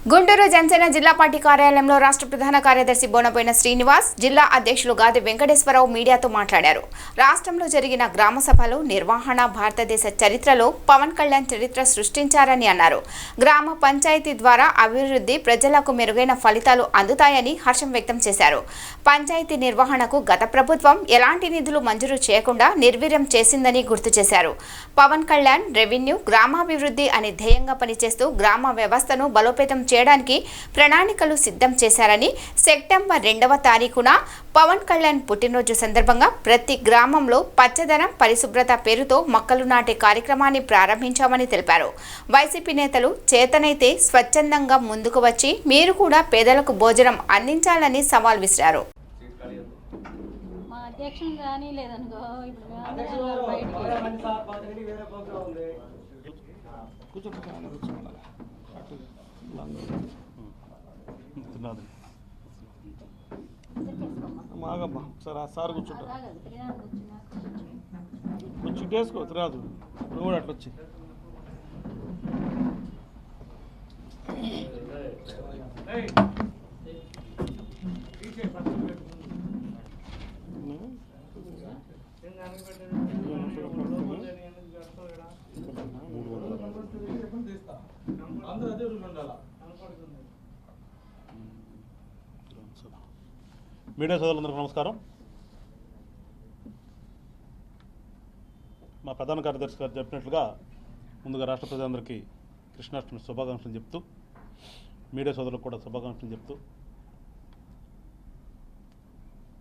గుంటూరు జనసేన జిల్లా పార్టీ కార్యాలయంలో రాష్ట్ర ప్రధాన కార్యదర్శి బోనబోయిన శ్రీనివాస్, జిల్లా అధ్యక్షులు గాది వెంకటేశ్వరరావు మీడియాతో మాట్లాడారు. రాష్ట్రంలో జరిగిన గ్రామ సభలు నిర్వహణ భారతదేశ చరిత్రలో పవన్ కళ్యాణ్ చరిత్ర సృష్టించారని అన్నారు. గ్రామ పంచాయతీ ద్వారా అభివృద్ధి, ప్రజలకు మెరుగైన ఫలితాలు అందుతాయని హర్షం వ్యక్తం చేశారు. పంచాయతీ నిర్వహణకు గత ప్రభుత్వం ఎలాంటి నిధులు మంజూరు చేయకుండా నిర్వీర్యం చేసిందని గుర్తు చేశారు. పవన్ కళ్యాణ్ రెవెన్యూ, గ్రామాభివృద్ధి అనే ధ్యేయంగా పనిచేస్తూ గ్రామ వ్యవస్థను బలోపేతం చేయడానికి ప్రణాళికలు సిద్ధం చేశారని, సెప్టెంబర్ 2వ తారీఖున పవన్ కళ్యాణ్ పుట్టినరోజు సందర్భంగా ప్రతి గ్రామంలో పచ్చదనం, పరిశుభ్రత పేరుతో మొక్కలు నాటే కార్యక్రమాన్ని ప్రారంభించామని తెలిపారు. వైసీపీ నేతలు చేతనైతే స్వచ్ఛందంగా ముందుకు వచ్చి మీరు కూడా పేదలకు భోజనం అందించాలని సవాల్ విసిరారు. మాగమ్మా సార్ ఆ సార్ కూర్చుంటా కొంచెం వేసుకో రాదు ఇప్పుడు కూడా అట్లా వచ్చి మీడియా సోదరులందరికీ నమస్కారం. మా ప్రధాన కార్యదర్శి గారు చెప్పినట్లుగా ముందుగా రాష్ట్ర ప్రజలందరికీ కృష్ణాష్టమి శుభాకాంక్షలు చెప్తూ, మీడియా సోదరులకు కూడా శుభాకాంక్షలు చెప్తూ,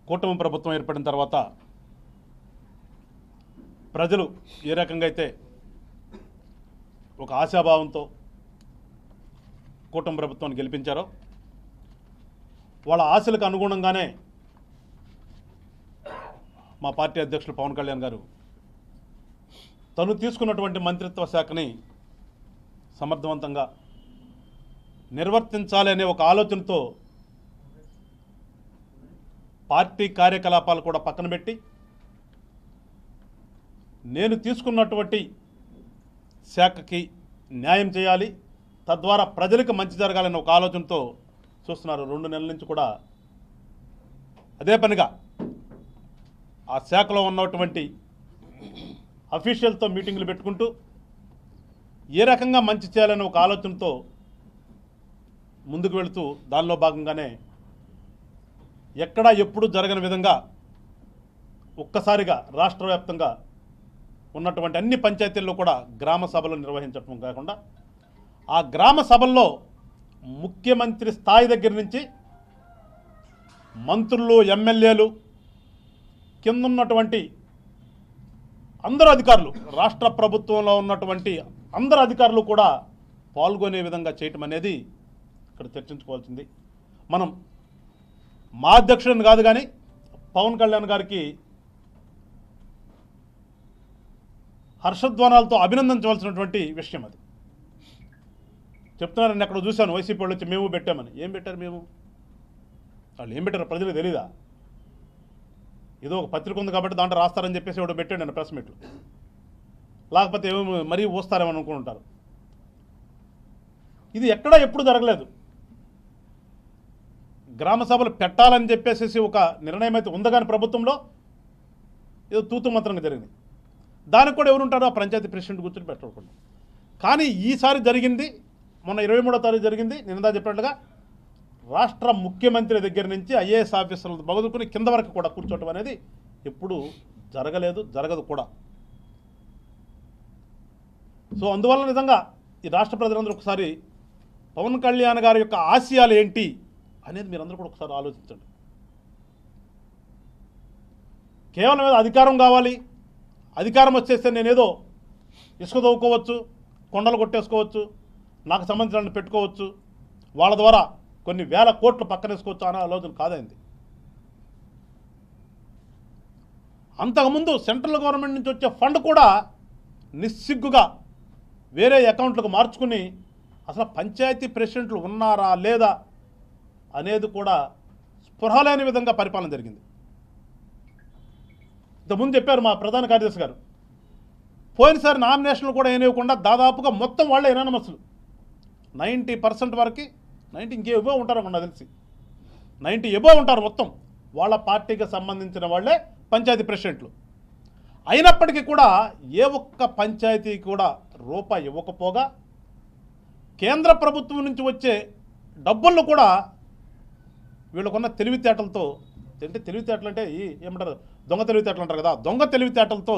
కూటమి ప్రభుత్వం ఏర్పడిన తర్వాత ప్రజలు ఏ రకంగా అయితే ఒక ఆశాభావంతో కూటమి ప్రభుత్వాన్ని గెలిపించారో వాళ్ళ ఆశలకు అనుగుణంగానే మా పార్టీ అధ్యక్షులు పవన్ కళ్యాణ్ గారు తను తీసుకున్నటువంటి మంత్రిత్వ శాఖని సమర్థవంతంగా నిర్వర్తించాలి అనే ఒక ఆలోచనతో పార్టీ కార్యకలాపాలు కూడా పక్కన పెట్టి నేను తీసుకున్నటువంటి శాఖకి న్యాయం చేయాలి, తద్వారా ప్రజలకు మంచి జరగాలనే ఒక ఆలోచనతో చూస్తున్నారు. 2 నెలల నుంచి కూడా అదే పనిగా ఆ శాఖలో ఉన్నటువంటి అఫీషియల్తో మీటింగులు పెట్టుకుంటూ ఏ రకంగా మంచి చేయాలనే ఒక ఆలోచనతో ముందుకు వెళుతూ దానిలో భాగంగానే ఎక్కడా ఎప్పుడు జరగని విధంగా ఒక్కసారిగా రాష్ట్ర వ్యాప్తంగా ఉన్నటువంటి అన్ని పంచాయతీల్లో కూడా గ్రామ సభలు నిర్వహించడం కాకుండా ఆ గ్రామ సభల్లో ముఖ్యమంత్రి స్థాయి దగ్గర నుంచి మంత్రులు, ఎమ్మెల్యేలు, కింద ఉన్నటువంటి అందరు అధికారులు, రాష్ట్ర ప్రభుత్వంలో ఉన్నటువంటి అందరు అధికారులు కూడా పాల్గొనే విధంగా చేయటం అనేది ఇక్కడ చర్చించుకోవాల్సింది. మనం మా అధ్యక్షుడిని కాదు కానీ పవన్ కళ్యాణ్ గారికి హర్షధ్వానాలతో అభినందించవలసినటువంటి విషయం అది. చెప్తున్నారని అక్కడ చూశాను, వైసీపీ వాళ్ళు వచ్చి మేము పెట్టామని. ఏం పెట్టారు? మేము వాళ్ళు ఏం పెట్టారు ప్రజలకు తెలీదా? ఏదో ఒక పత్రిక ఉంది కాబట్టి దాంట్లో రాస్తారని చెప్పేసి ఎవడో పెట్టాడు నేను ప్రెస్ మీట్లు, లేకపోతే ఏమో మరీ ఊస్తారేమని అనుకుంటారు. ఇది ఎక్కడా ఎప్పుడు జరగలేదు. గ్రామ సభలు పెట్టాలని చెప్పేసి ఒక నిర్ణయం అయితే ఉంది కానీ ప్రభుత్వంలో ఏదో తూతు మంత్రంగా జరిగింది. దానికి కూడా ఎవరుంటారో ఆ పంచాయతీ ప్రెసిడెంట్ కూర్చొని పెట్టకుండా. కానీ ఈసారి జరిగింది, మొన్న 23వ తారీఖు జరిగింది. నిన్నదా చెప్పినట్లుగా రాష్ట్ర ముఖ్యమంత్రి దగ్గర నుంచి ఐఏఎస్ ఆఫీసర్లు మొదలుకొని కింద వరకు కూడా కూర్చోవటం అనేది ఎప్పుడు జరగలేదు, జరగదు కూడా. సో అందువల్ల నిజంగా ఈ రాష్ట్ర ప్రజలందరూ ఒకసారి పవన్ కళ్యాణ్ గారి యొక్క ఆశయాలు ఏంటి అనేది మీరందరూ కూడా ఒకసారి ఆలోచించండి. కేవలం ఏదో అధికారం కావాలి, అధికారం వచ్చేస్తే నేనేదో ఇసుక తవ్వుకోవచ్చు, కొండలు కొట్టేసుకోవచ్చు, నాకు సంబంధించిన పెట్టుకోవచ్చు, వాళ్ళ ద్వారా కొన్ని వేల కోట్లు పక్కనేసుకోవచ్చు అనే ఆలోచన కాదైంది. అంతకుముందు సెంట్రల్ గవర్నమెంట్ నుంచి వచ్చే ఫండ్ కూడా నిస్సిగ్గుగా వేరే అకౌంట్లకు మార్చుకుని అసలు పంచాయతీ ప్రెసిడెంట్లు ఉన్నారా లేదా అనేది కూడా స్పృహ లేని విధంగా పరిపాలన జరిగింది. ఇంతకుముందు చెప్పారు మా ప్రధాన కార్యదర్శి గారు, పోయినసారి నామినేషన్లు కూడా ఏనివ్వకుండా దాదాపుగా మొత్తం వాళ్ళే ఎనానమస్లు 90% వరకు 90 ఇంకే ఎబో ఉంటారు నాకు తెలిసి 90 ఎబో ఉంటారు మొత్తం. వాళ్ళ పార్టీకి సంబంధించిన వాళ్ళే పంచాయతీ ప్రెసిడెంట్లు. అయినప్పటికీ కూడా ఏ ఒక్క పంచాయతీ కూడా రూపాయి ఇవ్వకపోగా కేంద్ర ప్రభుత్వం నుంచి వచ్చే డబ్బులను కూడా వీళ్ళకున్న తెలివితేటలతో, అంటే తెలివితేటలు అంటే ఏమంటారు, దొంగ తెలివితేటలు అంటారు కదా, దొంగ తెలివితేటలతో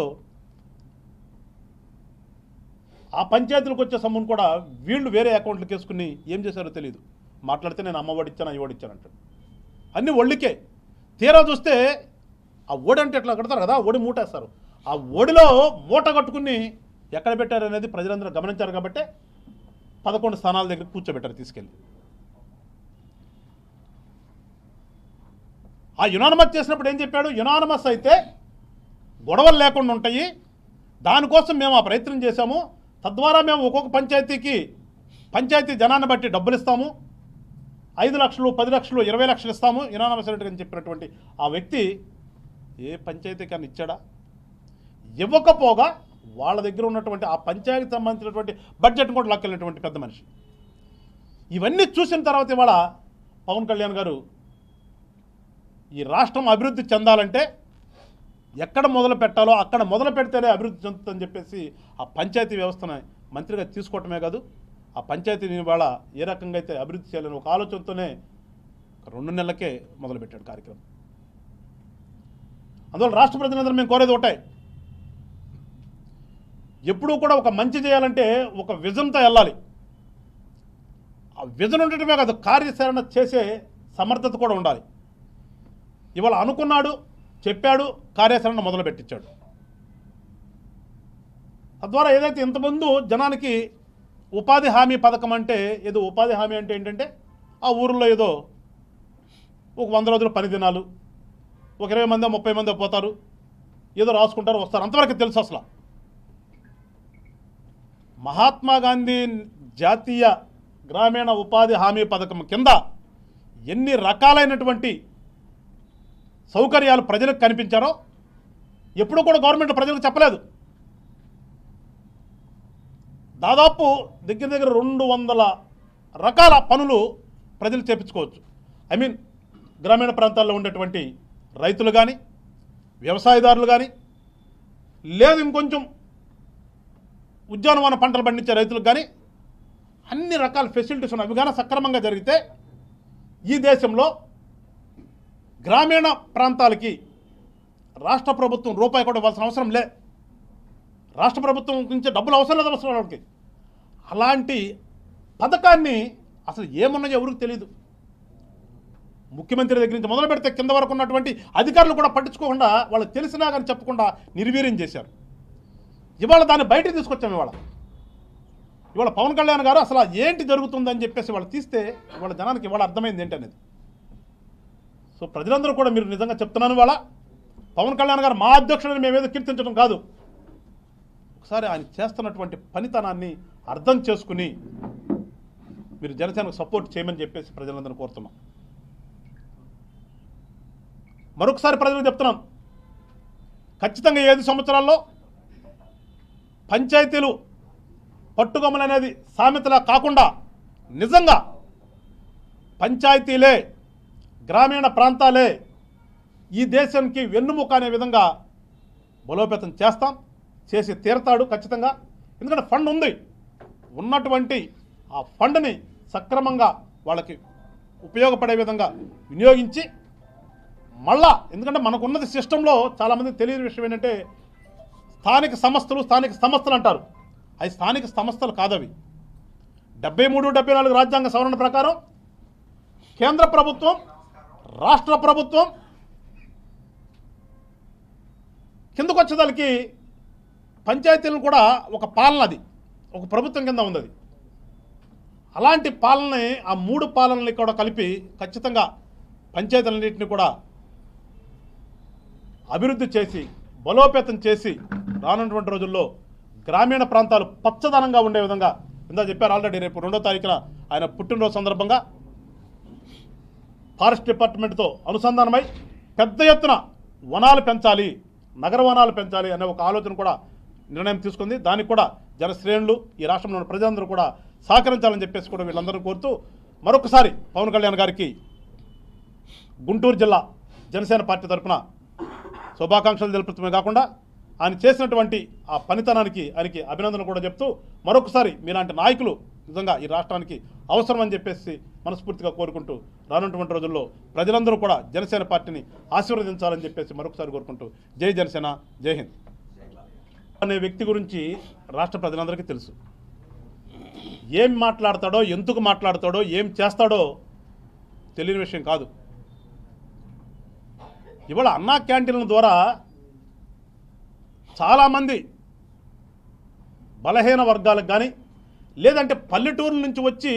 ఆ పంచాయతీలకు వచ్చే సొమ్మును కూడా వీళ్ళు వేరే అకౌంట్లకు వేసుకుని ఏం చేశారో తెలియదు. మాట్లాడితే నేను అమ్మ ఒడిచ్చాను అయ్యి ఒడిచ్చాను అంటాడు. అన్నీ ఒళ్ళికే. తీరా చూస్తే ఆ ఓడి అంటే ఎట్లా కడతారు కదా, ఓడి మూటేస్తారు. ఆ ఓడిలో మూట కట్టుకుని ఎక్కడ పెట్టారు అనేది ప్రజలందరూ గమనించారు కాబట్టి 11 స్థానాల దగ్గర కూర్చోబెట్టారు తీసుకెళ్ళి. ఆ యునానిమస్ చేసినప్పుడు ఏం చెప్పాడు, యునానిమస్ అయితే గొడవలు లేకుండా ఉంటాయి, దానికోసం మేము ఆ ప్రయత్నం చేశాము, తద్వారా మేము ఒక్కొక్క పంచాయతీకి పంచాయతీ జనాన్ని బట్టి డబ్బులు ఇస్తాము, 5 లక్షలు 10 లక్షలు 20 లక్షలు ఇస్తాము యునానిమస్ అని చెప్పినటువంటి ఆ వ్యక్తి ఏ పంచాయతీకి అని ఇచ్చాడా? ఇవ్వకపోగా వాళ్ళ దగ్గర ఉన్నటువంటి ఆ పంచాయతీకి సంబంధించినటువంటి బడ్జెట్ని కూడా లాక్కెళ్ళినటువంటి పెద్ద మనిషి. ఇవన్నీ చూసిన తర్వాత ఇవాళ పవన్ కళ్యాణ్ గారు ఈ రాష్ట్రం అభివృద్ధి చెందాలంటే ఎక్కడ మొదలు పెట్టాలో అక్కడ మొదలు పెడితేనే అభివృద్ధి చెందుతుందని చెప్పేసి ఆ పంచాయతీ వ్యవస్థను మంత్రిగా తీసుకోవటమే కాదు, ఆ పంచాయతీని ఇవాళ ఏ రకంగా అయితే అభివృద్ధి చేయాలని ఒక ఆలోచనతోనే 2 నెలలకే మొదలుపెట్టాడు కార్యక్రమం. అందువల్ల రాష్ట్ర ప్రజలందరూ మేము కోరేది ఒకటే, ఎప్పుడూ కూడా ఒక మంచి చేయాలంటే ఒక విజన్తో వెళ్ళాలి. ఆ విజన్ ఉండటమే కాదు, కార్యాచరణ చేసే సమర్థత కూడా ఉండాలి. ఇవాళ అనుకున్నాడు, చెప్పాడు, కార్యాచరణ మొదలు పెట్టించాడు. తద్వారా ఏదైతే ఇంతకుముందు జనానికి ఉపాధి హామీ పథకం అంటే ఏదో, ఉపాధి హామీ అంటే ఏంటంటే ఆ ఊరిలో ఏదో ఒక 100 రోజుల పని దినాలు, ఒక 20 మందో 30 మందో పోతారు, ఏదో రాసుకుంటారు వస్తారు, అంతవరకు తెలుసు. అసలు మహాత్మా గాంధీ జాతీయ గ్రామీణ ఉపాధి హామీ పథకం కింద ఎన్ని రకాలైనటువంటి సౌకర్యాలు ప్రజలకు కనిపించారో ఎప్పుడు కూడా గవర్నమెంట్ ప్రజలకు చెప్పలేదు. దాదాపు దగ్గర 200 రకాల పనులు ప్రజలు చేపించుకోవచ్చు. ఐ మీన్ గ్రామీణ ప్రాంతాల్లో ఉండేటువంటి రైతులు కానీ, వ్యవసాయదారులు కానీ, లేదు ఇంకొంచెం ఉద్యానవన పంటలు పండించే రైతులకు కానీ అన్ని రకాల ఫెసిలిటీస్ ఉన్నాయి. అవి కానీ సక్రమంగా జరిగితే ఈ దేశంలో గ్రామీణ ప్రాంతాలకి రాష్ట్ర ప్రభుత్వం రూపాయి కూడా ఇవ్వాల్సిన అవసరం లే. రాష్ట్ర ప్రభుత్వం నుంచి డబ్బులు అవసరం లేదు అవసరం వాళ్ళకి. అలాంటి పథకాన్ని అసలు ఏమున్నాయో ఎవరికి తెలియదు. ముఖ్యమంత్రి దగ్గర నుంచి మొదలు పెడితే కింద వరకు ఉన్నటువంటి అధికారులు కూడా పట్టించుకోకుండా, వాళ్ళకి తెలిసినా కానీ చెప్పకుండా నిర్వీర్యం చేశారు. ఇవాళ దాన్ని బయటకు తీసుకొచ్చాము. ఇవాళ పవన్ కళ్యాణ్ గారు అసలు ఏంటి జరుగుతుందని చెప్పేసి వాళ్ళు తీస్తే వాళ్ళ జనానికి ఇవాళ అర్థమైంది ఏంటి అనేది. సో ప్రజలందరూ కూడా మీరు నిజంగా చెప్తున్నాను, ఇవాళ పవన్ కళ్యాణ్ గారు మా అధ్యక్షుడిని మేమేదో కీర్తించడం కాదు, ఒకసారి ఆయన చేస్తున్నటువంటి పనితనాన్ని అర్థం చేసుకుని మీరు జనసేనకు సపోర్ట్ చేయమని చెప్పేసి ప్రజలందరూ కోరుతున్నాం. మరొకసారి ప్రజలకు చెప్తున్నాం, ఖచ్చితంగా 5 సంవత్సరాల్లో పంచాయతీలు పట్టుకొమ్మలు అనేది సామెతలా కాకుండా నిజంగా పంచాయతీలే, గ్రామీణ ప్రాంతాలే ఈ దేశానికి వెన్నుముక అనే విధంగా బలోపేతం చేస్తాం, చేసి తీరతాడు ఖచ్చితంగా. ఎందుకంటే ఫండ్ ఉంది, ఉన్నటువంటి ఆ ఫండ్ని సక్రమంగా వాళ్ళకి ఉపయోగపడే విధంగా వినియోగించి మళ్ళా, ఎందుకంటే మనకున్నది సిస్టంలో చాలామంది తెలియని విషయం ఏంటంటే స్థానిక సంస్థలు అంటారు. అవి స్థానిక సంస్థలు కాదవి. 73, 74 రాజ్యాంగ సవరణ ప్రకారం కేంద్ర ప్రభుత్వం, రాష్ట్ర ప్రభుత్వం కిందకు వచ్చేదానికి పంచాయతీలను కూడా ఒక పాలన, అది ఒక ప్రభుత్వం కింద ఉంది. అలాంటి పాలనని, ఆ 3 పాలనని కూడా కలిపి ఖచ్చితంగా పంచాయతీలన్నింటినీ కూడా అభివృద్ధి చేసి బలోపేతం చేసి రానున్నటువంటి రోజుల్లో గ్రామీణ ప్రాంతాలు పచ్చదనంగా ఉండే విధంగా, ఇందా చెప్పారు ఆల్రెడీ, రేపు 2వ తారీఖున ఆయన పుట్టినరోజు సందర్భంగా ఫారెస్ట్ డిపార్ట్మెంట్తో అనుసంధానమై పెద్ద ఎత్తున వనాలు పెంచాలి, నగర వనాలు పెంచాలి అనే ఒక ఆలోచన కూడా నిర్ణయం తీసుకుంది. దానికి కూడా జనశ్రేణులు, ఈ రాష్ట్రంలోని ప్రజలందరూ కూడా సహకరించాలని చెప్పేసి కూడా వీళ్ళందరూ కోరుతూ మరొకసారి పవన్ కళ్యాణ్ గారికి గుంటూరు జిల్లా జనసేన పార్టీ తరఫున శుభాకాంక్షలు తెలుపుతమే కాకుండా ఆయన చేసినటువంటి ఆ పనితనానికి ఆయనకి అభినందనలు కూడా చెప్తూ మరొకసారి మీలాంటి నాయకులు నిజంగా ఈ రాష్ట్రానికి అవసరం అని చెప్పేసి మనస్ఫూర్తిగా కోరుకుంటూ రానున్నటువంటి రోజుల్లో ప్రజలందరూ కూడా జనసేన పార్టీని ఆశీర్వదించాలని చెప్పేసి మరొకసారి కోరుకుంటూ జై జనసేన, జై హింద్. అనే వ్యక్తి గురించి రాష్ట్ర ప్రజలందరికీ తెలుసు. ఏం మాట్లాడతాడో, ఎందుకు మాట్లాడతాడో, ఏం చేస్తాడో తెలియని విషయం కాదు. ఇవాళ అన్నా క్యాంటీన్ల ద్వారా చాలామంది బలహీన వర్గాలకు కానీ లేదంటే పల్లెటూరుల నుంచి వచ్చి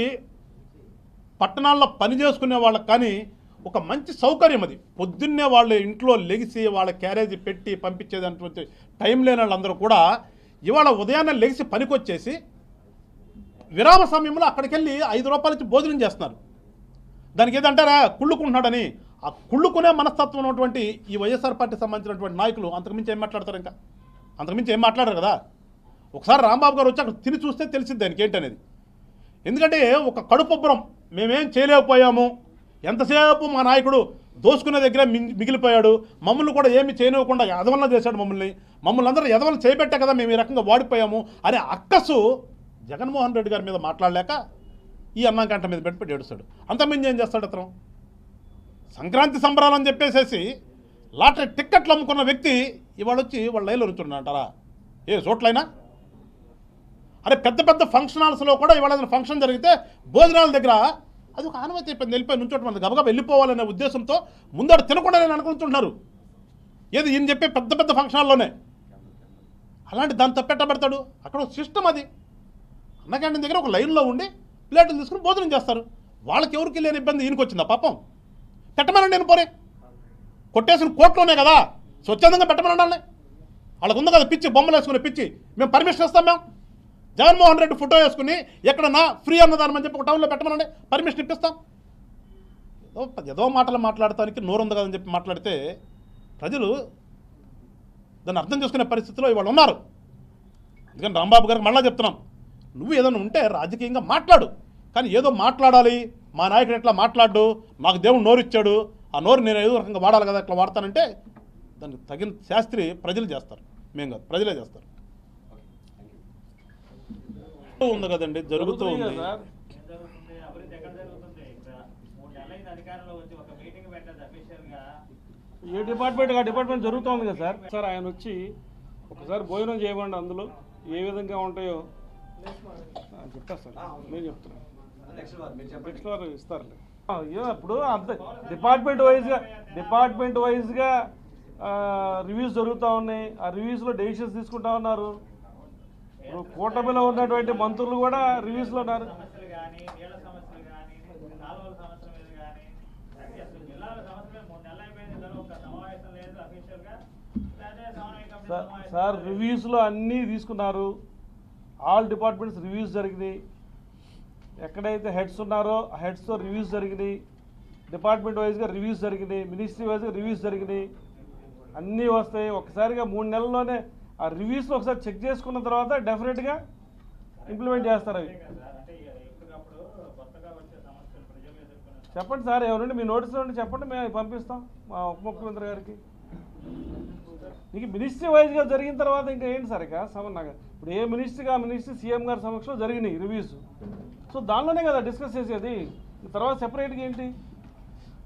పట్టణాల్లో పని చేసుకునే వాళ్ళకి కానీ ఒక మంచి సౌకర్యం అది. పొద్దున్నే వాళ్ళ ఇంట్లో లెగిసి వాళ్ళ క్యారేజీ పెట్టి పంపించేటటువంటి టైం లేని వాళ్ళందరూ కూడా ఇవాళ ఉదయాన్నే లెగిసి పనికొచ్చేసి విరామ సమయంలో అక్కడికి వెళ్ళి 5 రూపాయలు ఇచ్చి భోజనం చేస్తున్నారు. దానికి ఏదంటారా కుళ్ళుకుంటున్నాడని. ఆ కుళ్ళుకునే మనస్తత్వం ఉన్నటువంటి ఈ వైఎస్ఆర్ పార్టీ సంబంధించినటువంటి నాయకులు అంతకుమించి ఏం మాట్లాడతారు? ఇంకా అంతకుమించి ఏం మాట్లాడారు కదా. ఒకసారి రాంబాబు గారు వచ్చి అక్కడ తిని చూస్తే తెలిసింది దానికి ఏంటనేది. ఎందుకంటే ఒక కడుపొబ్బరం, మేమేం చేయలేకపోయాము, ఎంతసేపు మా నాయకుడు దోసుకునే దగ్గర మిగిలిపోయాడు, మమ్మల్ని కూడా ఏమి చేయనివ్వకుండా ఎదవలన చేశాడు, మమ్మల్ని అందరూ ఎదవలను చేయబెట్టే కదా మేము ఈ రకంగా వాడిపోయాము అనే అక్కసు జగన్మోహన్ రెడ్డి గారి మీద మాట్లాడలేక ఈ అన్నం గంట మీద పెట్టి ఏడుస్తాడు. అంతమంది ఏం చేస్తాడు అతను? సంక్రాంతి సంబరాలని చెప్పేసేసి లాటరీ టిక్కెట్లు అమ్ముకున్న వ్యక్తి ఇవాళ వచ్చి వాళ్ళ లైన్లో నుంచున్నాడంటారా? ఏ చోట్లైనా అరే పెద్ద పెద్ద ఫంక్షన్ హాల్స్లో కూడా ఇవాళ ఏదైనా ఫంక్షన్ జరిగితే భోజనాల దగ్గర అది ఒక ఆనవాయితీ అయిపోయింది. వెళ్ళిపోయి నుంచోటి మన గబగబా వెళ్ళిపోవాలనే ఉద్దేశంతో ముందడు తినకుండా నేను అనుకుంటున్నారు. ఏది ఈయన చెప్పే పెద్ద పెద్ద ఫంక్షన్ హాల్లోనే అలాంటి దాన్ని తప్పెట్టబెడతాడు. అక్కడ ఒక సిస్టమ్ అది. అన్న క్యాంటీన్ దగ్గర ఒక లైన్లో ఉండి ప్లేట్లు తీసుకుని భోజనం చేస్తారు. వాళ్ళకి ఎవరికి లేని ఇబ్బంది ఈయనకి వచ్చిందా పాపం? పెట్టమనండి, నేను పోరే కొట్టేసిన కోర్టులోనే కదా స్వచ్ఛందంగా పెట్టమనండి. వాళ్ళకు ఉంది కదా పిచ్చి, బొమ్మలు వేసుకునే పిచ్చి. మేము పర్మిషన్ ఇస్తాం. మేము జగన్మోహన్ రెడ్డి ఫోటో వేసుకుని ఎక్కడన్నా ఫ్రీ అన్నదానం అని చెప్పి ఒక టౌన్లో పెట్టమనండి, పర్మిషన్ ఇప్పిస్తాం. ఏదో మాటలు మాట్లాడటానికి నోరుంది కదని చెప్పి మాట్లాడితే ప్రజలు దాన్ని అర్థం చేసుకునే పరిస్థితిలో ఇవాళ ఉన్నారు. అందుకని రాంబాబు గారికి మళ్ళీ చెప్తున్నాం, నువ్వు ఏదైనా ఉంటే రాజకీయంగా మాట్లాడు, కానీ ఏదో మాట్లాడాలి, మా నాయకుడు ఎట్లా మాట్లాడు, నాకు దేవుడు నోరు ఇచ్చాడు, ఆ నోరు నేను ఏదో రకంగా వాడాలి కదా, అట్లా వాడతానంటే దానికి తగిన శాస్త్రి ప్రజలు చేస్తారు, మేము కాదు, ప్రజలే చేస్తారు. ఉంది కదండి, జరుగుతూ ఉంది. ఏ డిపార్ట్మెంట్ జరుగుతోంది కదా సార్. సార్ ఆయన వచ్చి ఒకసారి భోజనం చేయమండి, అందులో ఏ విధంగా ఉంటాయో చెప్తారు సార్. నేను చెప్తున్నాను, నెక్స్ట్ వారు ఇస్తారులే. ఇప్పుడు అంత డిపార్ట్మెంట్ వైజ్గా రివ్యూస్ జరుగుతూ ఉన్నాయి. ఆ రివ్యూస్లో డెసిషన్స్ తీసుకుంటా ఉన్నారు. ఇప్పుడు కూటమిలో ఉన్నటువంటి మంత్రులు కూడా రివ్యూస్లో ఉన్నారు. సార్ రివ్యూస్లో అన్నీ తీసుకున్నారు. ఆల్ డిపార్ట్మెంట్స్ రివ్యూస్ జరిగినాయి. ఎక్కడైతే హెడ్స్ ఉన్నారో ఆ హెడ్స్తో రివ్యూస్ జరిగినాయి. డిపార్ట్మెంట్ వైజ్గా రివ్యూస్ జరిగినాయి. మినిస్ట్రీ వైజ్గా రివ్యూస్ జరిగినాయి. అన్నీ వస్తాయి. ఒకసారిగా 3 నెలల్లోనే ఆ రివ్యూస్లో ఒకసారి చెక్ చేసుకున్న తర్వాత డెఫినెట్గా ఇంప్లిమెంట్ చేస్తారు. అవి చెప్పండి సార్, ఎవరండి మీ నోటీసులో ఉండి చెప్పండి, మేము పంపిస్తాం మా ఉప ముఖ్యమంత్రి గారికి. నీకు మినిస్ట్రీ వైజ్గా జరిగిన తర్వాత ఇంకా ఏంటి సార్? ఇక ఇప్పుడు ఏ మినిస్ట్రీగా ఆ మినిస్ట్రీ సీఎం గారి సమక్షంలో జరిగినాయి రివ్యూస్. సో దానిలోనే కదా డిస్కస్ చేసేది. తర్వాత సెపరేట్గా ఏంటి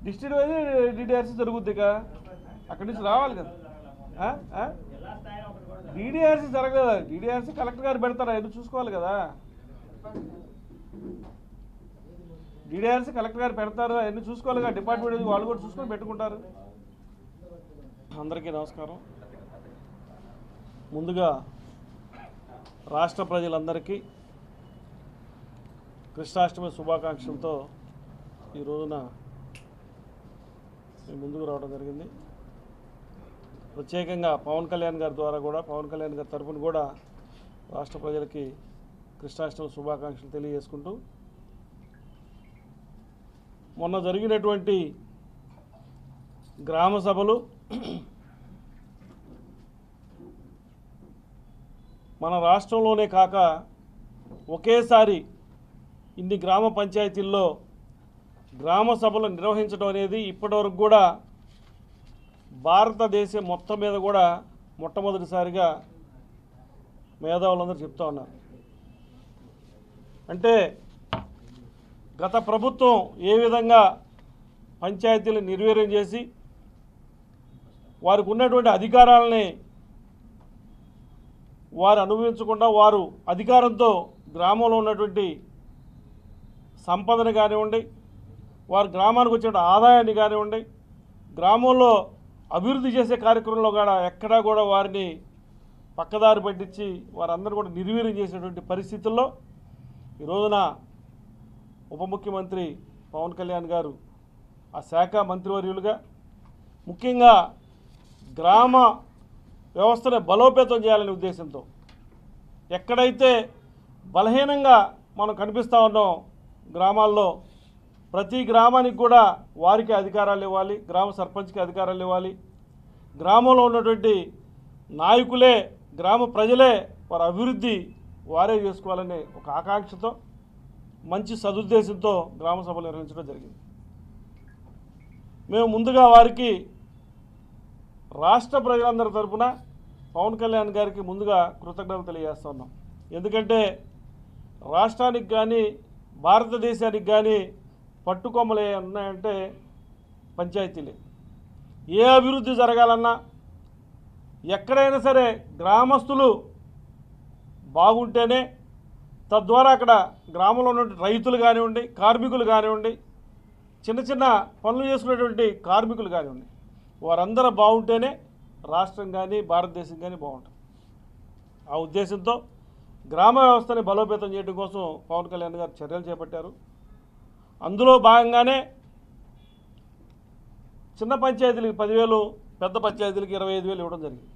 డిస్ట్రిక్ట్ వైజ్ డిడిఆర్సీ జరుగుద్ది. ఇక అక్కడి నుంచి రావాలి కదా. డిడిఆర్సీ జరగదు. డిడిఆర్సీ కలెక్టర్ గారు పెడతారా, ఎదురు చూసుకోవాలి కదా. డిడిఆర్సీ కలెక్టర్ గారు పెడతారు, అవన్నీ చూసుకోవాలి కదా. డిపార్ట్మెంట్ వాళ్ళు కూడా చూసుకొని పెట్టుకుంటారు. అందరికీ నమస్కారం. ముందుగా రాష్ట్ర ప్రజలందరికీ కృష్ణాష్టమి శుభాకాంక్షలతో ఈ రోజున ముందుకు రావడం జరిగింది. ప్రత్యేకంగా పవన్ కళ్యాణ్ గారి ద్వారా కూడా, పవన్ కళ్యాణ్ గారి తరఫున కూడా రాష్ట్ర ప్రజలకి కృష్ణాష్టమి శుభాకాంక్షలు తెలియజేసుకుంటూ, మొన్న జరిగినటువంటి గ్రామ సభలు మన రాష్ట్రంలోనే కాక ఒకేసారి ఇన్ని గ్రామ పంచాయతీల్లో గ్రామ సభలు నిర్వహించడం అనేది ఇప్పటివరకు కూడా భారతదేశం మొత్తం మీద కూడా మొట్టమొదటిసారిగా మేధావులందరూ చెప్తా ఉన్నారు. అంటే గత ప్రభుత్వం ఏ విధంగా పంచాయతీలు నిర్వీర్యం చేసి వారికి ఉన్నటువంటి అధికారాలని వారు అనుభవించకుండా వారు అధికారంతో గ్రామంలో ఉన్నటువంటి సంపదను కానివ్వండి, వారి గ్రామానికి వచ్చిన ఆదాయాన్ని కానివ్వండి, గ్రామంలో అభివృద్ధి చేసే కార్యక్రమంలో కూడా ఎక్కడా కూడా వారిని పక్కదారి పట్టించి వారందరూ కూడా నిర్వీర్యం చేసినటువంటి పరిస్థితుల్లో ఈ రోజున ఉప ముఖ్యమంత్రి పవన్ కళ్యాణ్ గారు ఆ శాఖ మంత్రివర్యులుగా ముఖ్యంగా గ్రామ వ్యవస్థను బలోపేతం చేయాలనే ఉద్దేశంతో ఎక్కడైతే బలహీనంగా మనం కనిపిస్తూ ఉన్నాం గ్రామాల్లో ప్రతి గ్రామానికి కూడా వారికి అధికారాలు ఇవ్వాలి, గ్రామ సర్పంచ్కి అధికారాలు ఇవ్వాలి, గ్రామంలో ఉన్నటువంటి నాయకులే గ్రామ ప్రజలే వారి అభివృద్ధి వారే చేసుకోవాలనే ఒక ఆకాంక్షతో మంచి సదుద్దేశంతో గ్రామ సభలు నిర్వహించడం జరిగింది. మేము ముందుగా వారికి రాష్ట్ర ప్రజలందరి తరఫున పవన్ కళ్యాణ్ గారికి ముందుగా కృతజ్ఞతలు తెలియజేస్తున్నాం. ఎందుకంటే రాష్ట్రానికి కానీ భారతదేశానికి కానీ పట్టుకొమ్మలు ఉన్నాయంటే పంచాయతీలే. ఏ అభివృద్ధి జరగాలన్నా ఎక్కడైనా సరే గ్రామస్తులు బాగుంటేనే తద్వారా అక్కడ గ్రామంలో ఉన్న రైతులు కానివ్వండి, కార్మికులు కానివ్వండి, చిన్న చిన్న పనులు చేసుకునేటువంటి కార్మికులు కానివ్వండి, వారందరూ బాగుంటేనే రాష్ట్రం కానీ భారతదేశం కానీ బాగుంటుంది. ఆ ఉద్దేశంతో గ్రామ వ్యవస్థని బలోపేతం చేయడం కోసం పవన్ కళ్యాణ్ గారు చర్యలు చేపట్టారు. అందులో భాగంగానే చిన్న పంచాయతీలకు 10,000, పెద్ద పంచాయతీలకు 25,000 ఇవ్వడం జరిగింది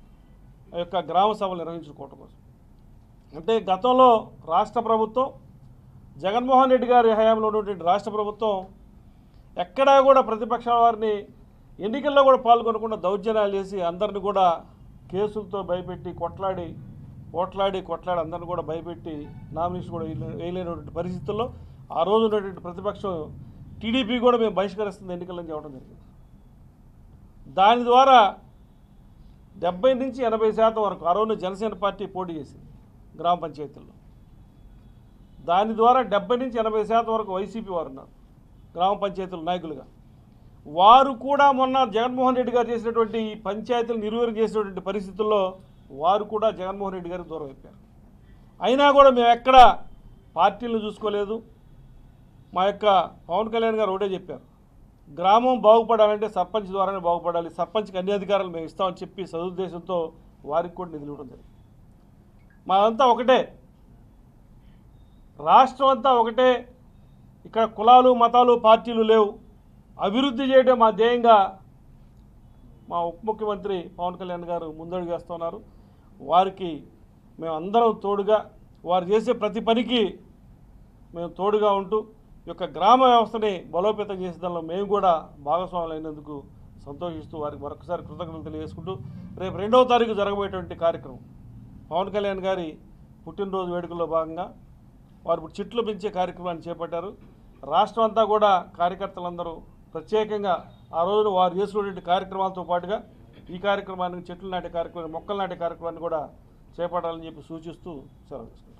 ఆ యొక్క గ్రామ సభలు నిర్వహించుకోవడం కోసం. అంటే గతంలో రాష్ట్ర ప్రభుత్వం జగన్మోహన్ రెడ్డి గారి హయాంలో ఉన్నటువంటి రాష్ట్ర ప్రభుత్వం ఎక్కడా కూడా ప్రతిపక్షాల వారిని ఎన్నికల్లో కూడా పాల్గొనకుండా దౌర్జన్యాలు చేసి అందరిని కూడా కేసులతో భయపెట్టి కొట్లాడి అందరిని కూడా భయపెట్టి నామినేషన్ కూడా వేయలేనటువంటి పరిస్థితుల్లో ఆ రోజు ఉన్నటువంటి ప్రతిపక్షం టీడీపీ కూడా మేము బహిష్కరిస్తుంది ఎన్నికలని చెప్పడం జరిగింది. దాని ద్వారా 70 నుంచి 80% వరకు ఆ రోజు జనసేన పార్టీ పోటీ చేసింది గ్రామ పంచాయతీల్లో. దాని ద్వారా 70 నుంచి 80% వరకు వైసీపీ వారు ఉన్నారు గ్రామ పంచాయతీల నాయకులుగా. వారు కూడా మొన్న జగన్మోహన్ రెడ్డి గారు చేసినటువంటి ఈ పంచాయతీలు నిర్వీర్యం చేసినటువంటి పరిస్థితుల్లో వారు కూడా జగన్మోహన్ రెడ్డి గారికి దూరం అయిపోయారు. అయినా కూడా మేము ఎక్కడ పార్టీలను చూసుకోలేదు. మా యొక్క పవన్ కళ్యాణ్ గారు ఒకటే చెప్పారు, గ్రామం బాగుపడాలంటే సర్పంచ్ ద్వారానే బాగుపడాలి, సర్పంచ్కి అన్ని అధికారాలు మేము ఇస్తామని చెప్పి సదుద్దేశంతో వారికి కూడా నిధులు ఇవ్వడం జరిగింది. మాదంతా ఒకటే, రాష్ట్రం అంతా ఒకటే, ఇక్కడ కులాలు మతాలు పార్టీలు లేవు. అభివృద్ధి చేయడం మా ధ్యేయంగా మా ఉప ముఖ్యమంత్రి పవన్ కళ్యాణ్ గారు ముందడుగు వేస్తున్నారు. వారికి మేము అందరం తోడుగా, వారు చేసే ప్రతి పనికి మేము తోడుగా ఉంటూ ఈ యొక్క గ్రామ వ్యవస్థని బలోపేతం చేసే దానిలో మేము కూడా భాగస్వాములు అయినందుకు సంతోషిస్తూ వారికి మరొకసారి కృతజ్ఞతలు తెలియజేసుకుంటూ రేపు 2వ తారీఖు జరగబోయేటువంటి కార్యక్రమం పవన్ కళ్యాణ్ గారి పుట్టినరోజు వేడుకల్లో భాగంగా వారు ఇప్పుడు చెట్లు పెంచే కార్యక్రమాన్ని చేపట్టారు. రాష్ట్రం అంతా కూడా కార్యకర్తలందరూ ప్రత్యేకంగా ఆ రోజున వారు చేసుకునేటువంటి కార్యక్రమాలతో పాటుగా ఈ కార్యక్రమాన్ని చెట్లు నాటే కార్యక్రమాన్ని, మొక్కలు నాటే కార్యక్రమాన్ని కూడా చేపట్టాలని చెప్పి సూచిస్తూ సెలవు తీసుకుంటారు.